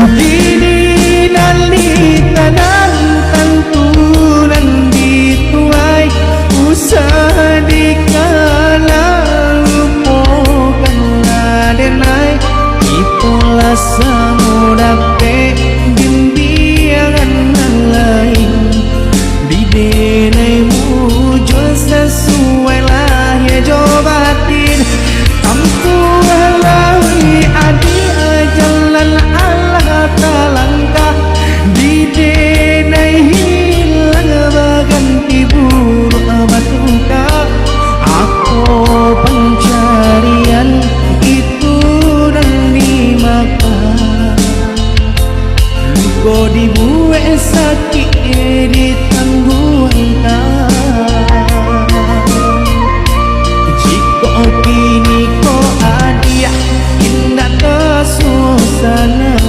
Dini nalita ng tantunan dituay usah dikalalupokan ngadenay itulah samudape bimbingan ng lain didenay muncul sesuai lahir jobatin tamtu halawi adi ajalan Allah talangkah didenay hilang baganti buruk batuka aku pencarian itu dan dimakan luko dibuat sakit ditangguhkan jika kini ko adiah indah kesusahan